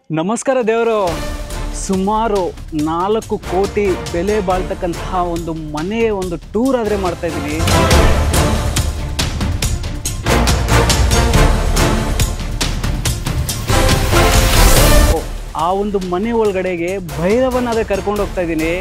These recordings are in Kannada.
ನಮಸ್ಕಾರ ದೇವರು. ಸುಮಾರು 4 ಕೋಟಿ ಬೆಲೆ ಬಾಳ್ತಕ್ಕಂತಹ ಒಂದು ಮನೆ ಒಂದು ಟೂರ್ ಆದರೆ ಮಾಡ್ತಾ ಇದ್ದೀವಿ. ಆ ಒಂದು ಮನೆ ಒಳಗಡೆಗೆ ಭೈರವನಾದ್ರೆ ಕರ್ಕೊಂಡು ಹೋಗ್ತಾ ಇದ್ದೀನಿ.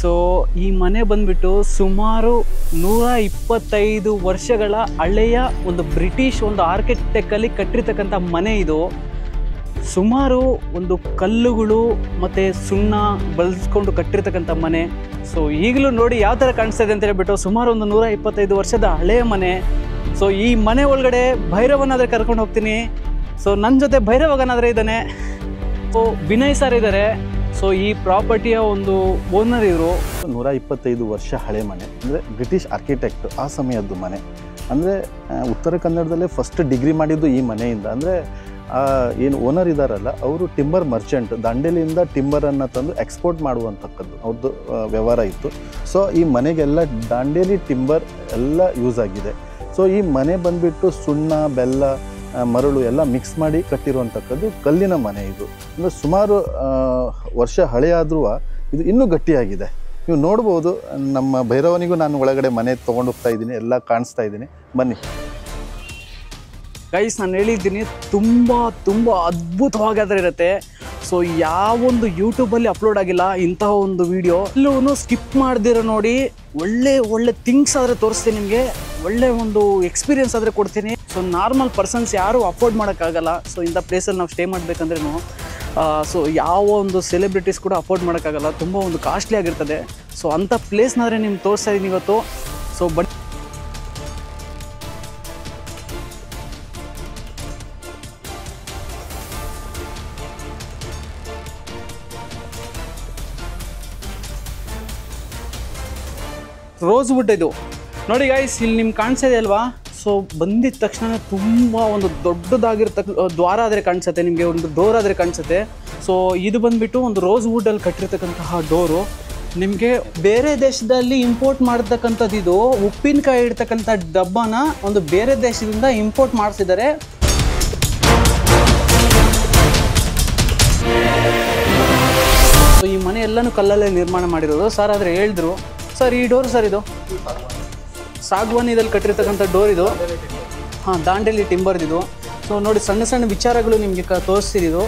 ಸೊ ಈ ಮನೆ ಬಂದ್ಬಿಟ್ಟು ಸುಮಾರು 125 ವರ್ಷಗಳ ಹಳೆಯ ಒಂದು ಬ್ರಿಟಿಷ್ ಒಂದು ಆರ್ಕಿಟೆಕ್ಟಲ್ಲಿ ಕಟ್ಟಿರ್ತಕ್ಕಂಥ ಮನೆ ಇದು. ಸುಮಾರು ಒಂದು ಕಲ್ಲುಗಳು ಮತ್ತು ಸುಣ್ಣ ಬಳಸ್ಕೊಂಡು ಕಟ್ಟಿರ್ತಕ್ಕಂಥ ಮನೆ. ಸೊ ಈಗಲೂ ನೋಡಿ ಯಾವ ಥರ ಕಾಣಿಸ್ತಾ ಇದೆ ಅಂತ ಹೇಳ್ಬಿಟ್ಟು ಸುಮಾರು ಒಂದು 125 ವರ್ಷದ ಹಳೆಯ ಮನೆ. ಸೊ ಈ ಮನೆ ಒಳಗಡೆ ಭೈರವನಾದರೆ ಕರ್ಕೊಂಡು ಹೋಗ್ತೀನಿ. ಸೊ ನನ್ನ ಜೊತೆ ಭೈರವಗನಾದರೆ ಇದ್ದಾನೆ. ಸೊ ವಿನಯ್ ಸರ್ ಇದ್ದಾರೆ. ಸೊ ಈ ಪ್ರಾಪರ್ಟಿಯ ಒಂದು ಓನರ್ ಇವರು. 125 ವರ್ಷ ಹಳೆ ಮನೆ ಅಂದರೆ ಬ್ರಿಟಿಷ್ ಆರ್ಕಿಟೆಕ್ಟ್ ಆ ಸಮಯದ್ದು ಮನೆ. ಅಂದರೆ ಉತ್ತರ ಕನ್ನಡದಲ್ಲೇ ಫಸ್ಟ್ ಡಿಗ್ರಿ ಮಾಡಿದ್ದು ಈ ಮನೆಯಿಂದ. ಅಂದರೆ ಏನು ಓನರ್ ಇದ್ದಾರಲ್ಲ ಅವರು ಟಿಂಬರ್ ಮರ್ಚೆಂಟ್, ದಾಂಡೇಲಿಯಿಂದ ಟಿಂಬರನ್ನು ತಂದು ಎಕ್ಸ್ಪೋರ್ಟ್ ಮಾಡುವಂಥಕ್ಕದ್ದು ಅವ್ರದ್ದು ವ್ಯವಹಾರ ಇತ್ತು. ಸೊ ಈ ಮನೆಗೆಲ್ಲ ದಾಂಡೇಲಿ ಟಿಂಬರ್ ಎಲ್ಲ ಯೂಸ್ ಆಗಿದೆ. ಸೊ ಈ ಮನೆ ಬಂದುಬಿಟ್ಟು ಸುಣ್ಣ, ಬೆಲ್ಲ, ಮರಳು ಎಲ್ಲ ಮಿಕ್ಸ್ ಮಾಡಿ ಕಟ್ಟಿರುವಂಥಕ್ಕದ್ದು ಕಲ್ಲಿನ ಮನೆ ಇದು. ಅಂದರೆ ಸುಮಾರು ವರ್ಷ ಹಳೆಯಾದ್ರೂ ಇದು ಇನ್ನೂ ಗಟ್ಟಿಯಾಗಿದೆ. ನೀವು ನೋಡ್ಬೋದು. ನಮ್ಮ ಭೈರವನಿಗೂ ನಾನು ಒಳಗಡೆ ಮನೆ ತೊಗೊಂಡು ಹೋಗ್ತಾ ಇದ್ದೀನಿ, ಎಲ್ಲ ಕಾಣಿಸ್ತಾ ಇದ್ದೀನಿ, ಬನ್ನಿ ಗೈಸ್. ನಾನು ಹೇಳಿದ್ದೀನಿ ತುಂಬ ಅದ್ಭುತವಾಗಾದ್ರೆ ಇರುತ್ತೆ. ಸೊ ಯಾವೊಂದು ಯೂಟ್ಯೂಬಲ್ಲಿ ಅಪ್ಲೋಡ್ ಆಗಿಲ್ಲ ಇಂತಹ ಒಂದು ವಿಡಿಯೋ. ಎಲ್ಲವೂ ಸ್ಕಿಪ್ ಮಾಡ್ದಿರೋ ನೋಡಿ. ಒಳ್ಳೆ ಥಿಂಗ್ಸ್ ಆದರೆ ತೋರಿಸ್ತೀನಿ ನಿಮಗೆ, ಒಳ್ಳೆ ಒಂದು ಎಕ್ಸ್ಪೀರಿಯನ್ಸ್ ಆದರೆ ಕೊಡ್ತೀನಿ. ಸೊ ನಾರ್ಮಲ್ ಪರ್ಸನ್ಸ್ ಯಾರೂ ಅಫೋರ್ಡ್ ಮಾಡೋಕ್ಕಾಗಲ್ಲ. ಸೊ ಇಂಥ ಪ್ಲೇಸಲ್ಲಿ ನಾವು ಸ್ಟೇ ಮಾಡಬೇಕಂದ್ರೂ ಸೊ ಯಾವ ಒಂದು ಸೆಲೆಬ್ರಿಟೀಸ್ ಕೂಡ ಅಫೋರ್ಡ್ ಮಾಡೋಕ್ಕಾಗಲ್ಲ, ತುಂಬ ಒಂದು ಕಾಸ್ಟ್ಲಿ ಆಗಿರ್ತದೆ. ಸೊ ಅಂಥ ಪ್ಲೇಸ್ನಾದ್ರೆ ನಿಮ್ಗೆ ತೋರಿಸ್ತಾ ಇದ್ದೀನಿ ಇವತ್ತು. ಸೊ ಬಟ್ ರೋಸ್ವುಡ್ ಇದು ನೋಡಿ ಗೈಸ್, ಇಲ್ಲಿ ನಿಮ್ಗೆ ಕಾಣಿಸ್ತಾ ಇದೆ ಅಲ್ವಾ. ಸೊ ಬಂದಿದ್ದ ತಕ್ಷಣ ತುಂಬ ಒಂದು ದೊಡ್ಡದಾಗಿರ್ತಕ್ಕ ದ್ವಾರ ಆದರೆ ಕಾಣಿಸುತ್ತೆ ನಿಮಗೆ, ಒಂದು ಡೋರ್ ಆದರೆ ಕಾಣಿಸುತ್ತೆ. ಸೊ ಇದು ಬಂದುಬಿಟ್ಟು ಒಂದು ರೋಸ್ವುಡಲ್ಲಿ ಕಟ್ಟಿರ್ತಕ್ಕಂತಹ ಡೋರು. ನಿಮಗೆ ಬೇರೆ ದೇಶದಲ್ಲಿ ಇಂಪೋರ್ಟ್ ಮಾಡಿರ್ತಕ್ಕಂಥದ್ದು ಇದು. ಉಪ್ಪಿನಕಾಯಿ ಇಡ್ತಕ್ಕಂಥ ಡಬ್ಬನ ಒಂದು ಬೇರೆ ದೇಶದಿಂದ ಇಂಪೋರ್ಟ್ ಮಾಡಿಸಿದ್ದಾರೆ. ಸೊ ಈ ಮನೆ ಎಲ್ಲನೂ ಕಲ್ಲಲ್ಲೇ ನಿರ್ಮಾಣ ಮಾಡಿರೋದು. ಸರ್ ಆದರೆ ಹೇಳಿದ್ರು, ಸರ್ ಈ ಡೋರ್ ಸರ್ ಇದು ಸಾಗವಾನಿದಲ್ಲಿ ಕಟ್ಟಿರ್ತಕ್ಕಂಥ ಡೋರ್ ಇದು. ಹಾಂ, ದಾಂಡೇಲಿ ಟಿಂಬರ್ದಿದು. ಸೊ ನೋಡಿ, ಸಣ್ಣ ಸಣ್ಣ ವಿಚಾರಗಳು ನಿಮಗೆ ತೋರಿಸ್ತಿದ್ದು.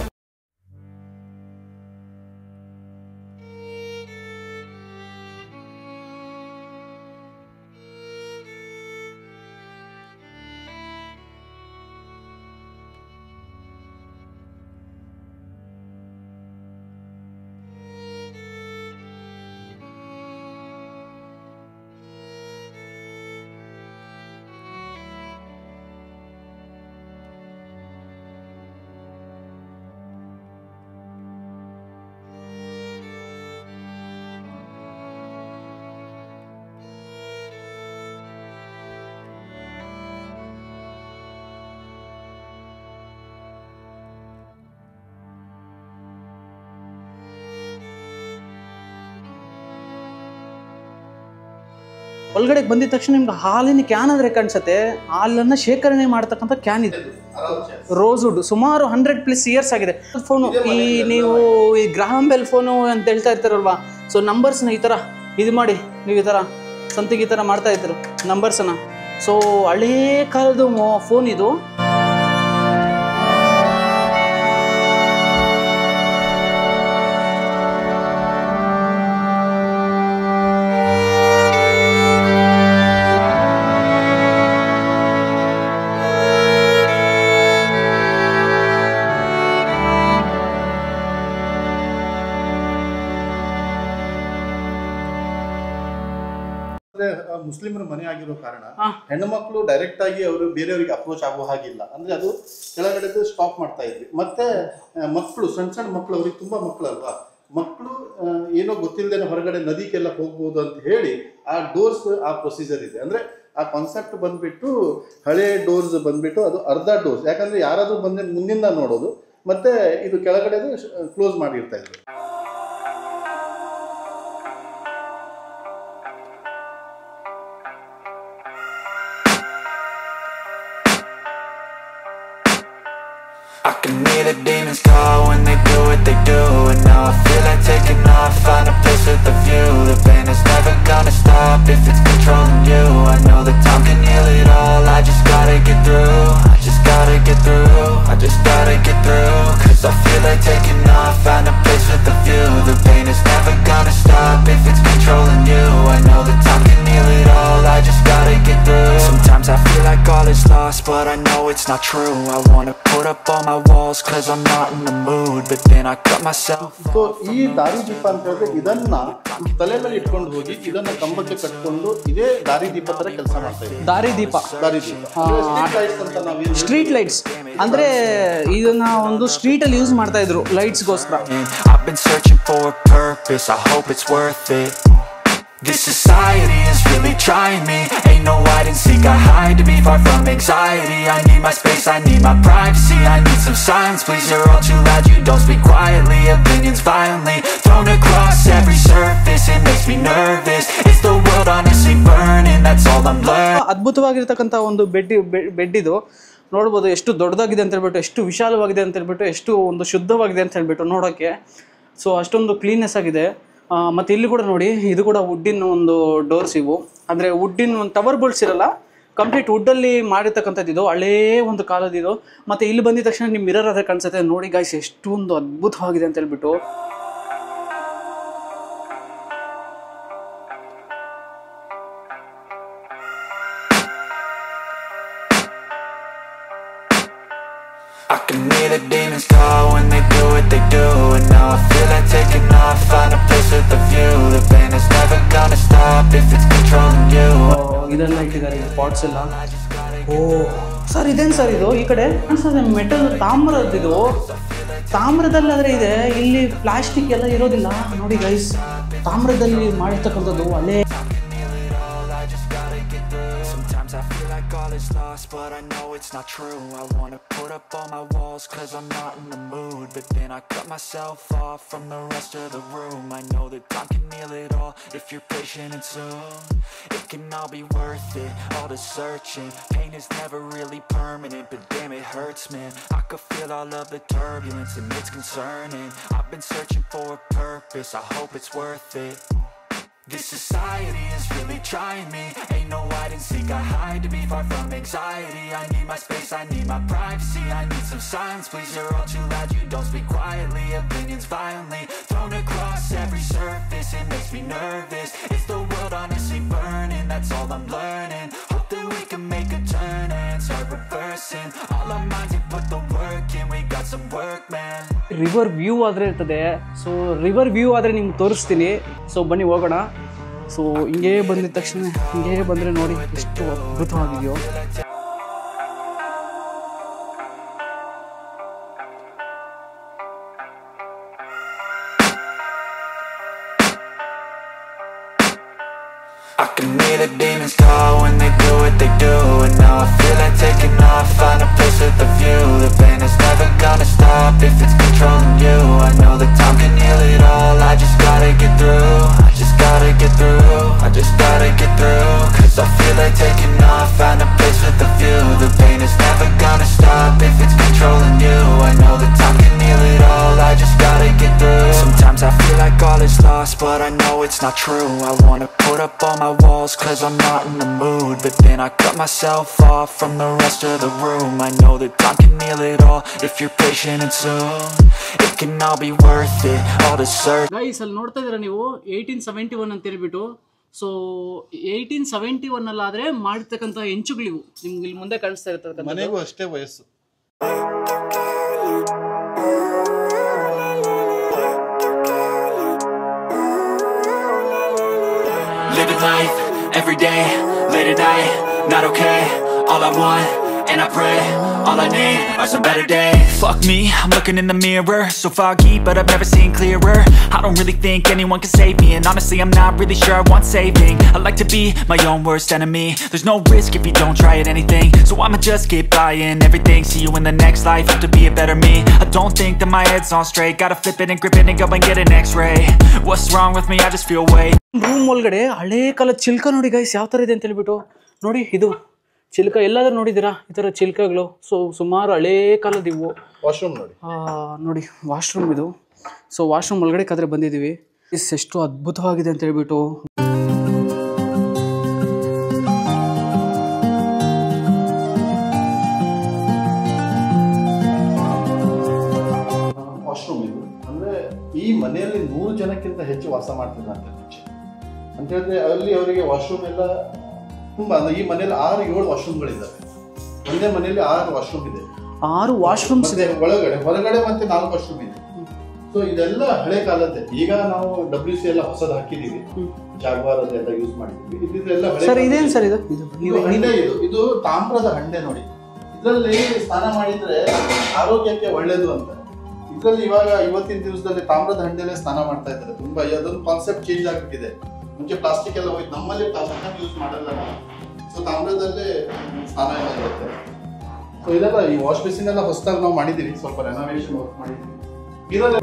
ಒಳಗಡೆ ಬಂದಿದ ತಕ್ಷಣ ನಿಮ್ಗೆ ಹಾಲಿನ ಕ್ಯಾನ್ ಆದರೆ ಕಾಣಿಸುತ್ತೆ. ಹಾಲನ್ನು ಶೇಖರಣೆ ಮಾಡ್ತಕ್ಕಂಥ ಕ್ಯಾನ್ ಇದೆ. ರೋಸ್ವುಡ್ ಸುಮಾರು 100+ ಇಯರ್ಸ್ ಆಗಿದೆ. ಫೋನು ಈ ನೀವು ಈ ಗ್ರಾಹಂ ಬೆಲ್ ಫೋನು ಅಂತ ಹೇಳ್ತಾ ಇರ್ತಾರಲ್ವಾ. ಸೊ ನಂಬರ್ಸ್ನ ಈ ಥರ ಇದು ಮಾಡಿ ನೀವು ಈ ಥರ ಸಂತಿಗೆ ಈ ಥರ ಮಾಡ್ತಾ ಇರ್ತೀರ ನಂಬರ್ಸನ್ನು. ಸೊ ಹಳೇ ಕಾಲದ ಫೋನ್ ಇದು. ಮುಸ್ಲಿಮರ ಮನೆ ಆಗಿರೋ ಕಾರಣ ಹೆಣ್ಣು ಮಕ್ಕಳು ಡೈರೆಕ್ಟ್ ಆಗಿ ಅವರು ಬೇರೆಯವರಿಗೆ ಅಪ್ರೋಚ್ ಆಗೋ ಹಾಗಿಲ್ಲ. ಅಂದ್ರೆ ಅದು ಕೆಳಗಡೆ ಸ್ಟಾಪ್ ಮಾಡ್ತಾ ಇದ್ವಿ. ಮತ್ತೆ ಮಕ್ಕಳು, ಸಣ್ಣ ಮಕ್ಕಳು, ಅವ್ರಿಗೆ ತುಂಬಾ ಮಕ್ಕಳಲ್ವಾ, ಮಕ್ಕಳು ಏನೋ ಗೊತ್ತಿಲ್ಲದೇನೆ ಹೊರಗಡೆ ನದಿಗೆಲ್ಲ ಹೋಗ್ಬೋದು ಅಂತ ಹೇಳಿ ಆ ಡೋರ್ಸ್ ಆ ಪ್ರೊಸೀಜರ್ ಇದೆ. ಅಂದರೆ ಆ ಕಾನ್ಸೆಪ್ಟ್ ಬಂದ್ಬಿಟ್ಟು ಹಳೆ ಡೋರ್ಸ್ ಬಂದ್ಬಿಟ್ಟು ಅದು ಅರ್ಧ ಡೋರ್ಸ್, ಯಾಕಂದರೆ ಯಾರಾದರೂ ಮುಂದಿಂದ ನೋಡೋದು, ಮತ್ತು ಇದು ಕೆಳಗಡೆದು ಕ್ಲೋಸ್ ಮಾಡಿರ್ತಾ ಇದ್ರು. I can hear the demons call when they do what they do. And now I feel like taking off, find a place with a view. The pain is never gonna stop if it's controlling you. I know that time can heal it all, I just gotta get through. I just gotta get through, I just gotta get through. Cause I feel like taking off, find a place with a view. The pain is never gonna stop if it's controlling you. I know that time can heal it all, I just gotta get through. Sometimes I feel like all is lost, but I know it's not true. I wanna put up all my walls cause I'm not in the mood, but then I cut myself. So ಈ ದಾರಿದೀಪ ಅಂತ ಹೇಳಿದ್ರೆ ಇದನ್ನ ತಲೆ ಮೇಲೆ ಇಟ್ಕೊಂಡು ಹೋಗಿ ಇದನ್ನ ಕಂಬಕ್ಕೆ ಕಟ್ಕೊಂಡು ಇದೇ ದಾರಿದೀಪ ತರ ಕೆಲಸ ಮಾಡ್ತಾ ಇದ್ದೀವಿ. ದಾರಿದೀಪ ಅಂತ ನಾವೇನು ಸ್ಟ್ರೀಟ್ ಲೈಟ್ಸ್ ಅಂದ್ರೆ ಇದನ್ನ ಒಂದು ಸ್ಟ್ರೀಟ್ ಅಲ್ಲಿ ಯೂಸ್ ಮಾಡ್ತಾ ಇದ್ರು ಲೈಟ್ಸ್ಗೋಸ್ಕರ. I've been searching for a purpose, I hope it's worth it. This society is really trying me. Ain't no hide and seek, I hide to be far from anxiety. I need my space, I need my privacy. I need some silence, please, you're all too loud. You don't speak quietly, opinions violently thrown across every surface. It makes me nervous, it's the world honestly burning. That's all I'm learning. ಅದ್ಭುತವಾಗಿರ್ತಕ್ಕಂಥ ಒಂದು ಬೆಡ್ ಇದು ನೋಡ್ಬೋದು. ಎಷ್ಟು ದೊಡ್ಡದಾಗಿದೆ ಅಂತ ಹೇಳ್ಬಿಟ್ಟು, ಎಷ್ಟು ವಿಶಾಲವಾಗಿದೆ ಅಂತ ಹೇಳ್ಬಿಟ್ಟು, ಎಷ್ಟು ಒಂದು ಶುದ್ಧವಾಗಿದೆ ಅಂತ ಹೇಳ್ಬಿಟ್ಟು ನೋಡೋಕ್ಕೆ. ಸೊ ಅಷ್ಟೊಂದು ಕ್ಲೀನ್ನೆಸ್ ಆಗಿದೆ. ಮತ್ತು ಇಲ್ಲಿ ಕೂಡ ನೋಡಿ, ಇದು ಕೂಡ ವುಡ್ಡಿನ ಒಂದು ಡೋರ್ಸ್ ಇವು. ಅಂದರೆ ವುಡ್ಡಿನ ಒಂದು ಟವರ್ ಬೋಲ್ಟ್ಸ್ ಇರಲ್ಲ, ಕಂಪ್ಲೀಟ್ ವುಡ್ಡಲ್ಲಿ ಮಾಡಿರ್ತಕ್ಕಂಥದ್ದು ಇದು. ಹಳೇ ಒಂದು ಕಾಲದಿದು. ಮತ್ತು ಇಲ್ಲಿ ಬಂದಿದ ತಕ್ಷಣ ನಿಮ್ಮ ಮಿರರ್ ಅದೇ ಕಾಣಿಸುತ್ತೆ. ನೋಡಿ ಗಾಯ್ಸ್, ಎಷ್ಟೊಂದು ಅದ್ಭುತವಾಗಿದೆ ಅಂತ ಹೇಳ್ಬಿಟ್ಟು. I can hear the demons call when they do what they do. And now I feel like taking off, find a place with a view. The pain is never gonna stop if it's controlling you. ಇದೆಲ್ಲ ಇಟ್ಟಿದ್ದಾರೆ ಪಾಟ್ಸ್ ಎಲ್ಲ. ಓ ಸರ್, ಇದೇನು ಸರ್ ಇದು? ಈ ಕಡೆ ಸರ್ ಮೆಟಲ್ ತಾಮ್ರದ್ದು. ತಾಮ್ರದಲ್ಲಾದರೆ ಇದೆ, ಇಲ್ಲಿ ಪ್ಲಾಸ್ಟಿಕ್ ಎಲ್ಲ ಇರೋದಿಲ್ಲ. ನೋಡಿ ಗೈಸ್, ತಾಮ್ರದಲ್ಲಿ ಮಾಡಿರ್ತಕ್ಕಂಥದ್ದು ಅಲ್ಲೇ. Sometimes I feel like all is lost, but I know it's not true. I wanna put up all my walls cause I'm not in the mood, but then I cut myself off from the rest of the room. I know that time can heal it all if you're patient and soon it can all be worth it, all the searching. Pain is never really permanent, but damn it hurts, man. I could feel all of the turbulence and it's concerning. I've been searching for a purpose, I hope it's worth it. This society is really trying me. Ain't no hide and seek, I hide to be far from anxiety. I need my space, I need my privacy. I need some silence, please, you're all too loud. You don't speak quietly, opinions violently thrown across every surface. It makes me nervous, it's the world honestly burning. That's all I'm learning. Hope that we can make a turn and start reversing all our minds and put the work in. We got some work, man. River view ಆದರೆ ಇರ್ತದೆ. ಸೊ ರಿವರ್ ವ್ಯೂ ಆದರೆ ನಿಮ್ಗೆ ತೋರಿಸ್ತೀನಿ. ಸೊ ಬನ್ನಿ ಹೋಗೋಣ. ಸೊ ಹಿಂಗೇ ಬಂದಿದ ತಕ್ಷಣ ಹಿಂಗೇ ಬಂದರೆ ನೋಡಿ ಎಷ್ಟು ಅದ್ಭುತವಾಗಿದೆಯೋ. I can hear the demons call when they do what they do. And now I feel like taking off, find a place with a view. The pain is never gonna stop if it's controlling you. I know that time can heal it all, I just gotta get through. I just gotta get through, I just gotta get through. Cause I feel like taking off, find a place with a view. The pain is never gonna stop if it's controlling you. I know that time can heal it all, I just gotta get through. Sometimes I feel like all is lost, but I know it's not true. I wanna put up all my walls cause I'm not in the mood, but then I cut myself off from the rest of the room. I know that time can heal it all if you're patient and soon it can all be worth it, all the search. Guys, ಅಲ್ಲಿ ನೋಡ್ತಾ ಇದ್ದೀರಾ ನೀವು 1871 ಅಂತ ಹೇಳ್ಬಿಟ್ಟು. ಸೊ 1871 ಅಲ್ಲಾದರೆ ಮಾಡಿರ್ತಕ್ಕಂಥ ಹೆಂಚುಗಳಿವು ನಿಮ್ಗೆ ಇಲ್ಲಿ ಮುಂದೆ ಕಾಣಿಸ್ತಾ ಇರ್ತಕ್ಕಂಥ. ಮನೆಗೂ ಅಷ್ಟೇ ವಯಸ್ಸು. Living life, every day, late at night, not okay. All I want and I pray. All I need are some better days. Fuck me, I'm looking in the mirror, so foggy, but I've never seen clearer. I don't really think anyone can save me, and honestly I'm not really sure I want saving. I like to be my own worst enemy. There's no risk if you don't try at anything, so I'ma just keep buying everything. See you in the next life, have to be a better me. I don't think that my head's on straight, gotta flip it and grip it and go and get an x-ray. What's wrong with me? I just feel weight. Room ಒಳಗಡೆ ಹಳೇ ಕಾಲದ ಚಿಲ್ಕ ನೋಡಿ ಗೈಸ್ ಯಾವ ಥರ ಇದೆ ಅಂತ ಹೇಳ್ಬಿಟ್ಟು. ನೋಡಿ ಇದು ಚಿಲ್ಕ ಎಲ್ಲಾದ್ರೂ ನೋಡಿದ್ದೀರಾ ಈ ಥರ ಚಿಲ್ಕಗಳು? ಸೊ ಸುಮಾರು ಹಳೇ ಕಾಲದ ಇವು. ವಾಶ್ರೂಮ್ ನೋಡಿ, ನೋಡಿ ವಾಶ್ರೂಮ್ ಇದು. ಸೊ ವಾಶ್ರೂಮ್ ಒಳಗಡೆ ಕಾದ್ರೆ ಬಂದಿದ್ದೀವಿ. ಎಷ್ಟು ಅದ್ಭುತವಾಗಿದೆ ಅಂತ ಹೇಳ್ಬಿಟ್ಟು. ವಾಶ್ರೂಮ್ ಇದು ಅಂದ್ರೆ ಈ ಮನೆಯಲ್ಲಿ 100 ಜನಕ್ಕಿಂತ ಹೆಚ್ಚು ವಾಸ ಮಾಡ್ತಿದ್ದಂತೆ ಮುಂಚೆ ಅಂತ ಹೇಳಿದ್ರೆ ಅಲ್ಲಿ ಅವರಿಗೆ ವಾಶ್ರೂಮ್ ಎಲ್ಲ ತುಂಬಾ. ಈ ಮನೆಯಲ್ಲಿ 6-7 ವಾಶ್ರೂಮ್ಗಳಿದ್ದಾವೆ. ಒಂದೇ ಮನೆಯಲ್ಲಿ 6 ವಾಶ್ರೂಮ್ ಇದೆ, 6 ವಾಶ್ರೂಮ್ಸ್ ಇದೆ. ಒಳಗಡೆ ಹೊರಗಡೆ ಮತ್ತೆ 4 ವಾಶ್ರೂಮ್ ಇದೆ. ಸೊ ಇದೆಲ್ಲ ಹಳೆ ಕಾಲದ್ದೇ. ಈಗ ನಾವು WC ಎಲ್ಲ ಹೊಸದು ಹಾಕಿದೀವಿ, ಜಾಗ್ವಾರ್ ಅದೆಲ್ಲ ಯೂಸ್ ಮಾಡಿದೀವಿ. ಇದೆಲ್ಲ ಸರ್ ಇದೇನು ಸರ್ ಇದು? ಹಂಡೆ ಇದು ತಾಮ್ರದ ಹಂಡೆ ನೋಡಿ. ಇದರಲ್ಲಿ ಸ್ನಾನ ಮಾಡಿದ್ರೆ ಆರೋಗ್ಯಕ್ಕೆ ಒಳ್ಳೇದು ಅಂತ. ಇದರಲ್ಲಿ ಇವಾಗ ಇವತ್ತಿನ ದಿವಸದಲ್ಲಿ ತಾಮ್ರದ ಹಂಡೆಲೆ ಸ್ನಾನ ಮಾಡ್ತಾ ಇದ್ದಾರೆ ತುಂಬಾ. ಅದೊಂದು ಕಾನ್ಸೆಪ್ಟ್ ಚೇಂಜ್ ಆಗ್ಬಿಟ್ಟಿದೆ. ಮುಂಚೆ ಪ್ಲಾಸ್ಟಿಕ್ ಎಲ್ಲ ಹೋಯ್ತು, ನಮ್ಮಲ್ಲಿ ಪ್ಲಾಸ್ಟಿಕ್ ಯೂಸ್ ಮಾಡಲ್ಲ ನಾವು. ಸೊ ತಾಮ್ರದಲ್ಲೇ ಸ್ನಾನ ಎಲ್ಲ ಇರುತ್ತೆ. ಸೊ ಇದೆಲ್ಲ ಈ ವಾಶ್ ಬೇಸಿನ್ ಎಲ್ಲ ಹೊಸದಾಗಿ ನಾವು ಮಾಡಿದೀವಿ, ಸ್ವಲ್ಪ ರೆನೋವೇಷನ್ ವರ್ಕ್ ಮಾಡಿದೀವಿ. ಇದರಲ್ಲಿ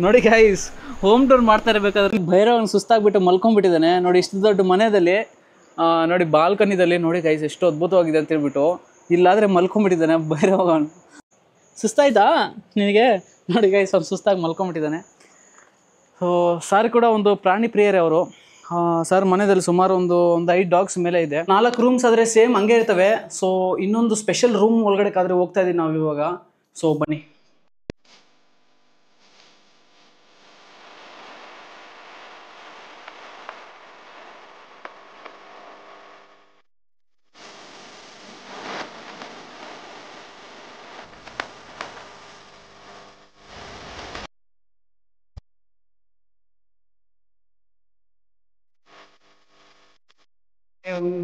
ನೋಡಿ ಗೈಸ್, ಹೋಮ್ ಟೂರ್ ಮಾಡ್ತಾ ಇರಬೇಕಾದ್ರೆ ಭೈರವನ್ ಸುಸ್ತಾಗ್ಬಿಟ್ಟು ಮಲ್ಕೊಂಡ್ಬಿಟ್ಟಿದ್ದಾನೆ. ನೋಡಿ ಇಷ್ಟು ದೊಡ್ಡ ಮನೆಯಲ್ಲಿ ನೋಡಿ ಬಾಲ್ಕನಿದಲ್ಲಿ ನೋಡಿ ಗೈಸ್ ಎಷ್ಟು ಅದ್ಭುತವಾಗಿದೆ ಅಂತ ಹೇಳ್ಬಿಟ್ಟು. ಇಲ್ಲಾದರೆ ಮಲ್ಕೊಂಡ್ಬಿಟ್ಟಿದ್ದಾನೆ ಭೈರವನ್. ಸುಸ್ತಾಯ್ತಾ ನಿನಗೆ? ನೋಡಿ ಗೈಸ್ ಅವ್ನು ಸುಸ್ತಾಗಿ ಮಲ್ಕೊಂಡ್ಬಿಟ್ಟಿದ್ದಾನೆ. ಸೊ ಸರ್ ಕೂಡ ಒಂದು ಪ್ರಾಣಿ ಪ್ರಿಯರೇ ಅವರು. ಸರ್ ಮನೆಯಲ್ಲಿ ಸುಮಾರು ಒಂದು 5 ಡಾಗ್ಸ್ ಮೇಲೆ ಇದೆ. 4 ರೂಮ್ಸ್ ಆದರೆ ಸೇಮ್ ಹಂಗೆ ಇರ್ತವೆ. ಸೊ ಇನ್ನೊಂದು ಸ್ಪೆಷಲ್ ರೂಮ್ ಒಳಗಡೆ ಕಾದ್ರೆ ಹೋಗ್ತಾ ಇದ್ದೀವಿ ನಾವು ಇವಾಗ. ಸೊ ಬನ್ನಿ.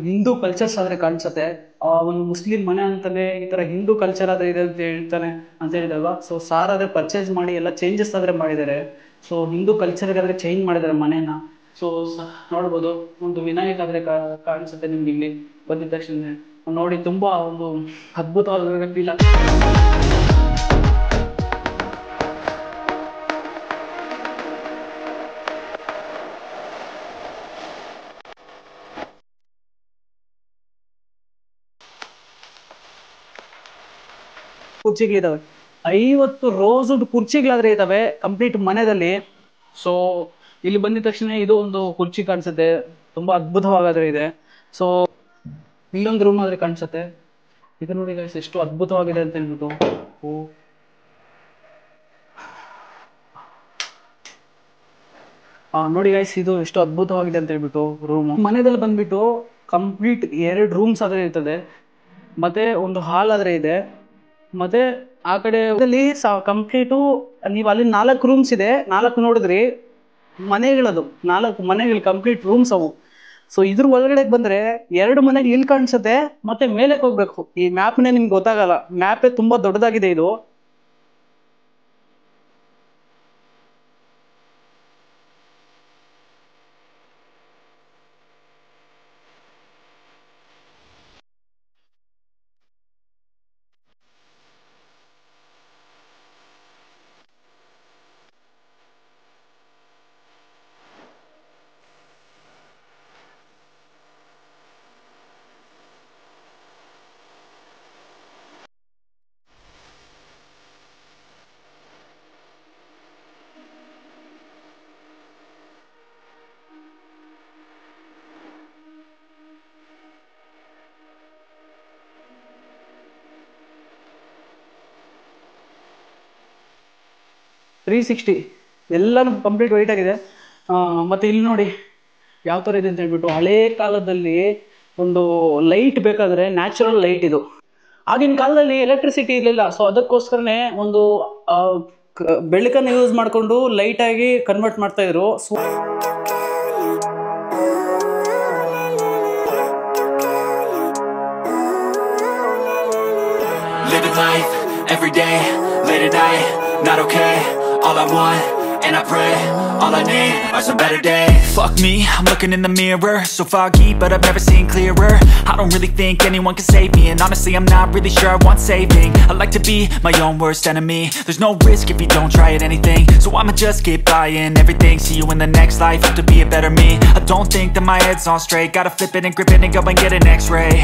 ಹಿಂದೂ ಕಲ್ಚರ್ಸ್ ಆದ್ರೆ ಕಾಣಿಸುತ್ತೆ. ಒಂದು ಮುಸ್ಲಿಂ ಮನೆ ಅಂತಲೇ ಈ ತರ ಹಿಂದೂ ಕಲ್ಚರ್ ಆದ್ರೆ ಇದೆ ಅಂತ ಹೇಳ್ತಾನೆ ಅಂತ ಹೇಳಿದಲ್ವಾ. ಸೊ ಸಾರ್ ಆದ್ರೆ ಪರ್ಚೇಸ್ ಮಾಡಿ ಎಲ್ಲ ಚೇಂಜಸ್ ಆದ್ರೆ ಮಾಡಿದ್ದಾರೆ. ಸೊ ಹಿಂದೂ ಕಲ್ಚರ್ಗಾದ್ರೆ ಚೇಂಜ್ ಮಾಡಿದ್ದಾರೆ ಮನೇನ. ಸೊ ನೋಡ್ಬೋದು, ಒಂದು ವಿನಾಯಕ ಆದ್ರೆ ಕಾಣಿಸುತ್ತೆ ನಿಮ್ಗೆ ಇಲ್ಲಿ ಬಂದಿದ ತಕ್ಷಣ. ನೋಡಿ ತುಂಬಾ ಒಂದು ಅದ್ಭುತವಾದ ಫೀಲ್ ಕುರ್ಚಿಗಳಿದಾವೆ. 50 ರೋಸ್ಡ್ ಕುರ್ಚಿಗಳಾದ್ರೆ ಇದಾವೆ ಕಂಪ್ಲೀಟ್ ಮನೆಯಲ್ಲಿ. ಸೊ ಇಲ್ಲಿ ಬಂದಿದ ತಕ್ಷಣ ಇದು ಒಂದು ಕುರ್ಚಿ ಕಾಣಿಸುತ್ತೆ, ತುಂಬಾ ಅದ್ಭುತವಾಗಾದ್ರೆ ಇದೆ. ಸೊ ಇಲ್ಲೊಂದು ರೂಮ್ ಆದ್ರೆ ಕಾಣಿಸುತ್ತೆ. ಇದು ನೋಡಿ ಗೈಸ್ ಎಷ್ಟು ಅದ್ಭುತವಾಗಿದೆ ಅಂತ ಹೇಳ್ಬಿಟ್ಟು. ನೋಡಿ ಗೈಸ್ ಇದು ಎಷ್ಟು ಅದ್ಭುತವಾಗಿದೆ ಅಂತ ಹೇಳ್ಬಿಟ್ಟು ರೂಮ್. ಮನೆಯಲ್ಲಿ ಬಂದ್ಬಿಟ್ಟು ಕಂಪ್ಲೀಟ್ 2 ರೂಮ್ಸ್ ಆದ್ರೆ ಇರ್ತದೆ, ಮತ್ತೆ ಒಂದು ಹಾಲ್ ಆದ್ರೆ ಇದೆ, ಮತ್ತೆ ಆ ಕಡೆ ಕಂಪ್ಲೀಟು ನೀವು ಅಲ್ಲಿ 4 ರೂಮ್ಸ್ ಇದೆ. 4 ನೋಡಿದ್ರಿ ಮನೆಗಳದು, 4 ಮನೆಗಳು ಕಂಪ್ಲೀಟ್ ರೂಮ್ಸ್ ಅವು. ಸೊ ಇದ್ರ ಒಳಗಡೆ ಬಂದ್ರೆ 2 ಮನೆಗೆ ಇಲ್ಲಿ ಕಾಣಿಸುತ್ತೆ, ಮತ್ತೆ ಮೇಲೆ ಹೋಗ್ಬೇಕು. ಈ ಮ್ಯಾಪ್ನೇ ನಿಮ್ಗೆ ಗೊತ್ತಾಗಲ್ಲ, ಮ್ಯಾಪೇ ತುಂಬಾ ದೊಡ್ಡದಾಗಿದೆ ಇದು. 360 ಎಲ್ಲನೂ ಕಂಪ್ಲೀಟ್ ವೈಟ್ ಆಗಿದೆ. ಮತ್ತು ಇಲ್ಲಿ ನೋಡಿ ಯಾವ ಥರ ಇದೆ ಅಂತ ಹೇಳ್ಬಿಟ್ಟು, ಹಳೇ ಕಾಲದಲ್ಲಿ ಒಂದು ಲೈಟ್ ಬೇಕಾದರೆ ನ್ಯಾಚುರಲ್ ಲೈಟ್ ಇದು. ಆಗಿನ ಕಾಲದಲ್ಲಿ ಎಲೆಕ್ಟ್ರಿಸಿಟಿ ಇರಲಿಲ್ಲ, ಸೊ ಅದಕ್ಕೋಸ್ಕರನೇ ಒಂದು ಬೆಳಕನ್ನು ಯೂಸ್ ಮಾಡಿಕೊಂಡು ಲೈಟಾಗಿ ಕನ್ವರ್ಟ್ ಮಾಡ್ತಾಯಿದ್ರು. So living life every day, late at night, not okay. All I want, and I pray, all I need are some better days. Fuck me, I'm looking in the mirror, so foggy, but I've never seen clearer. I don't really think anyone can save me, and honestly I'm not really sure I want saving. I like to be my own worst enemy. There's no risk if you don't try at anything, so I'ma just keep buying everything. See you in the next life, have to be a better me. I don't think that my head's on straight, gotta flip it and grip it and go and get an x-ray.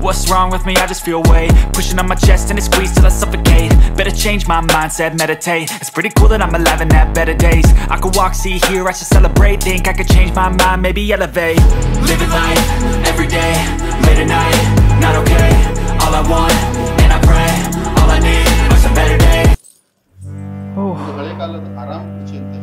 What's wrong with me? I just feel weight pushing on my chest and it squeezes till I suffocate. Better change my mindset, meditate. It's pretty cool that I'm alive and have better days. I could walk, see, hear, I should celebrate. Think I could change my mind, maybe elevate. Living life, every day, late at night, not okay. All I want, and I pray, all I need are some better days. ಹಳೆ ಕಾಲದ ಆರಾಮ್ ಖುಷಿ ಅಂತ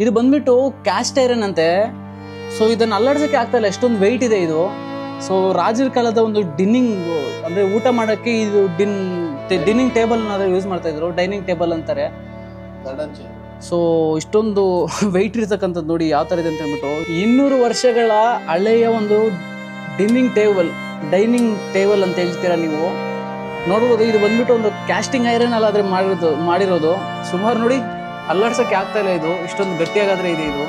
ಇದು ಬಂದ್ಬಿಟ್ಟು ಕ್ಯಾಸ್ಟ್ ಐರನ್ ಅಂತೆ. ಸೊ ಇದನ್ನು ಅಲ್ಲಾಡ್ಸೋಕ್ಕೆ ಆಗ್ತಾಯಿಲ್ಲ, ಎಷ್ಟೊಂದು ವೆಯ್ಟ್ ಇದೆ ಇದು. ಸೊ ರಾಜರ ಕಾಲದ ಒಂದು ಡಿನ್ನಿಂಗ್ ಅಂದರೆ ಊಟ ಮಾಡೋಕ್ಕೆ ಇದು ಡಿನ್ನಿಂಗ್ ಟೇಬಲ್ನಾದರೂ ಯೂಸ್ ಮಾಡ್ತಾಯಿದ್ರು, ಡೈನಿಂಗ್ ಟೇಬಲ್ ಅಂತಾರೆ. ಸೊ ಇಷ್ಟೊಂದು ವೆಯ್ಟ್ ಇರ್ತಕ್ಕಂಥದ್ದು ನೋಡಿ ಯಾವ ಥರ ಇದೆ ಅಂತ ಹೇಳ್ಬಿಟ್ಟು. 200 ವರ್ಷಗಳ ಹಳೆಯ ಒಂದು ಡೈನಿಂಗ್ ಟೇಬಲ್ ಅಂತ ಹೇಳ್ತೀರಾ ನೀವು, ನೋಡ್ಬೋದು. ಇದು ಬಂದ್ಬಿಟ್ಟು ಒಂದು ಕ್ಯಾಸ್ಟಿಂಗ್ ಐರನ್ ಅಲ್ಲಾದರೆ ಮಾಡಿರೋದು. ಸುಮಾರು ನೋಡಿ ಅಲ್ಲಾಡ್ಸೋಕ್ಕೆ ಆಗ್ತಾಯಿಲ್ಲ, ಇದು ಇಷ್ಟೊಂದು ಗಟ್ಟಿಯಾಗಾದರೆ ಇದೆ. ಇದು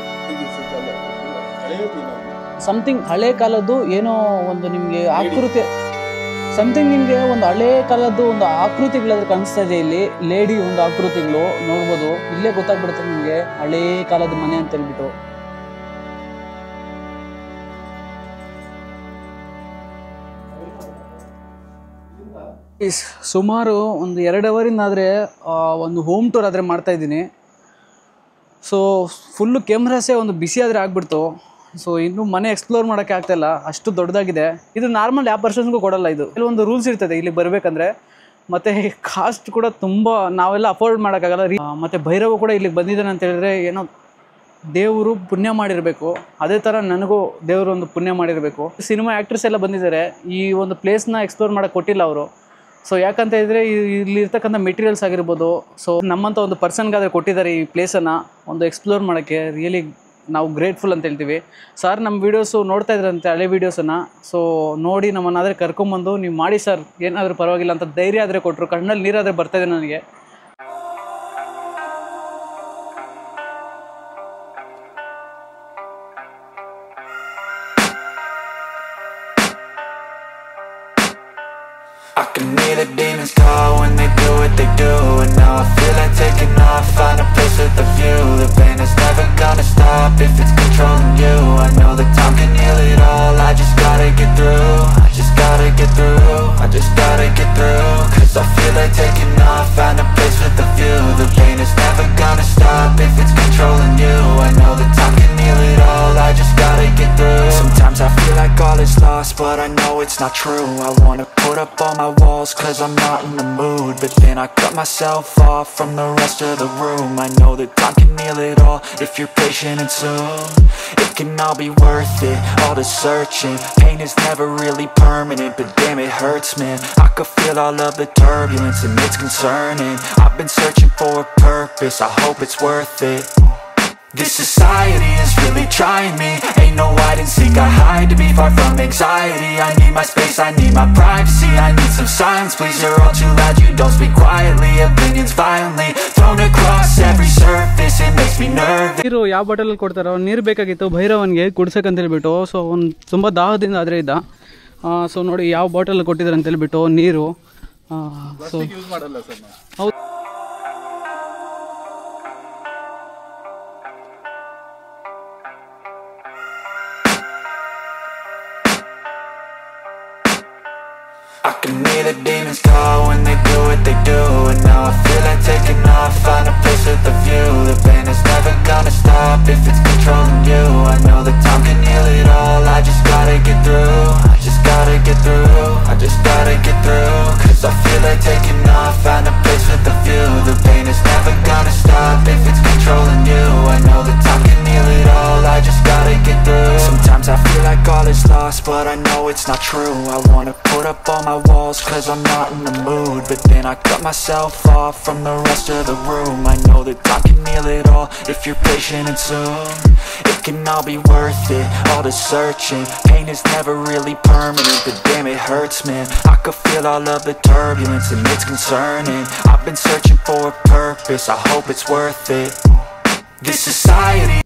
ಸಮಥಿಂಗ್ ಹಳೆ ಕಾಲದ್ದು ಏನೋ ಒಂದು ನಿಮಗೆ ಆಕೃತಿ, ಸಮಥಿಂಗ್ ನಿಮಗೆ ಒಂದು ಹಳೆ ಕಾಲದ್ದು ಒಂದು ಆಕೃತಿಗಳಾದ್ರೆ ಕಾಣಿಸ್ತಾ ಇದೆ. ಇಲ್ಲಿ ಲೇಡಿ ಒಂದು ಆಕೃತಿಗಳು ನೋಡ್ಬೋದು, ಇಲ್ಲೇ ಗೊತ್ತಾಗ್ಬಿಡುತ್ತೆ ನಿಮಗೆ ಹಳೇ ಕಾಲದ ಮನೆ ಅಂತ ಹೇಳ್ಬಿಟ್ಟು. ಸುಮಾರು ಒಂದು 2 ಅವರಿಂದ ಆದರೆ ಒಂದು ಹೋಮ್ ಟೂರ್ ಆದರೆ ಮಾಡ್ತಾಯಿದ್ದೀನಿ. ಸೊ ಫುಲ್ಲು ಕ್ಯಾಮ್ರಾಸೇ ಒಂದು ಬಿಸಿ ಆದರೆ ಆಗಿಬಿಡ್ತು. ಸೊ ಇನ್ನೂ ಮನೆ ಎಕ್ಸ್ಪ್ಲೋರ್ ಮಾಡೋಕ್ಕೆ ಆಗ್ತಾಯಿಲ್ಲ, ಅಷ್ಟು ದೊಡ್ಡದಾಗಿದೆ. ಇದು ನಾರ್ಮಲ್ ಯಾವ ಪರ್ಸನ್ಸ್ಗೂ ಕೊಡಲ್ಲ. ಇದು ಕೆಲವೊಂದು ರೂಲ್ಸ್ ಇರ್ತದೆ ಇಲ್ಲಿ ಬರಬೇಕಂದ್ರೆ, ಮತ್ತು ಕಾಸ್ಟ್ ಕೂಡ ತುಂಬ ನಾವೆಲ್ಲ ಅಫೋರ್ಡ್ ಮಾಡೋಕ್ಕಾಗಲ್ಲ. ಮತ್ತು ಭೈರವ ಕೂಡ ಇಲ್ಲಿಗೆ ಬಂದಿದ್ದಾನೆ ಅಂತ ಹೇಳಿದ್ರೆ ಏನೋ ದೇವರು ಪುಣ್ಯ ಮಾಡಿರಬೇಕು. ಅದೇ ಥರ ನನಗೂ ದೇವರು ಒಂದು ಪುಣ್ಯ ಮಾಡಿರಬೇಕು. ಸಿನಿಮಾ ಆ್ಯಕ್ಟ್ರೆಸ್ ಎಲ್ಲ ಬಂದಿದ್ದಾರೆ, ಈ ಒಂದು ಪ್ಲೇಸ್ನ ಎಕ್ಸ್ಪ್ಲೋರ್ ಮಾಡೋಕ್ಕೆ ಕೊಟ್ಟಿಲ್ಲ ಅವರು. ಸೊ ಯಾಕಂತ ಹೇಳಿದರೆ ಇಲ್ಲಿರ್ತಕ್ಕಂಥ ಮೆಟೀರಿಯಲ್ಸ್ ಆಗಿರ್ಬೋದು, ಸೊ ನಮ್ಮಂಥ ಒಂದು ಪರ್ಸನ್ಗಾದರೆ ಕೊಟ್ಟಿದ್ದಾರೆ ಈ ಪ್ಲೇಸನ್ನು ಒಂದು ಎಕ್ಸ್ಪ್ಲೋರ್ ಮಾಡೋಕ್ಕೆ. ರಿಯಲಿ ನಾವು ಗ್ರೇಟ್ಫುಲ್ ಅಂತ ಹೇಳ್ತೀವಿ. ಸರ್ ನಮ್ಮ ವೀಡಿಯೋಸು ನೋಡ್ತಾ ಇದ್ರಂತೆ, ಹಳೆ ವೀಡಿಯೋಸನ್ನು. ಸೊ ನೋಡಿ ನಮ್ಮನ್ನಾದರೆ ಕರ್ಕೊಂಬಂದು ನೀವು ಮಾಡಿ ಸರ್, ಏನಾದರೂ ಪರವಾಗಿಲ್ಲ ಅಂತ ಧೈರ್ಯ ಆದರೆ ಕೊಟ್ಟರು. ಕಣ್ಣಲ್ಲಿ ನೀರಾದರೆ ಬರ್ತಾಯಿದೆ ನನಗೆ. I can hear the demons call when they do what they do. And now I feel like taking off, find a place with a view. The pain is never gonna stop if it's controlling you. I know that time can heal it all, I just gotta get through. I just gotta get through, I just gotta get through. Cause I feel like taking off, find a place with a view. The pain is never gonna stop if it's controlling you. I know that time can heal it all, I just gotta get through. Sometimes I feel like all is lost, but I know it's not true. I wanna put up all my walls cause I'm not in the mood. But then I cut myself off from the rest of the room. I know that time can heal it all if you're patient and soon it can all be worth it, all the searching. Pain is never really permanent, but damn it hurts man. I could feel all of the turbulence and it's concerning. I've been searching for a purpose, I hope it's worth it. This society is really trying me. Ain't no hide and seek, I hide to be far from anxiety. I need my space, I need my privacy. I need some silence, please, you're all too loud. You don't speak quietly, opinions violently thrown across every surface. It makes me nervous. ನೀರು ಯಾವ ಬಾಟಲಲ್ಲಿ ಕೊಡ್ತಾರೋ, ನೀರು ಬೇಕಾಗಿತ್ತು ಭೈರವನ್ಗೆ ಕುಡ್ಸಕ್ಕೆ ಹೇಳ್ಬಿಟ್ಟು. ಸೊ ಒಂದು ತುಂಬ ದಾಹದಿಂದ ಆದರೆ ಇದ್ದ. ಸೊ ನೋಡಿ ಯಾವ ಬಾಟಲ್ ಕೊಟ್ಟಿದ್ದಾರೆ ಅಂತ ಹೇಳ್ಬಿಟ್ಟು ನೀರು. ಸೊ ಹೌದು. I can hear the demons call when they do what they do. And now I feel like taking off, find a place with a view. The pain is never gonna stop if it's controlling you. I know that time can heal it all, I just gotta get through. I just gotta get through, I just gotta get through. Cause I feel like taking off, find a place with a view. The pain is never gonna stop if it's controlling you. I know that time can heal it all, I just gotta get through. Sometimes I feel like all is lost, but I know it's not true. I wanna put up all my walls cause I'm not in the mood. But then I cut myself off from the rest of the room. I know that time can heal it all if you're patient and soon. It can all be worth it, all the searching. Pain is never really permanent, but damn it hurts, man. I could feel all of the turbulence and it's concerning. I've been searching for a purpose, I hope it's worth it. This society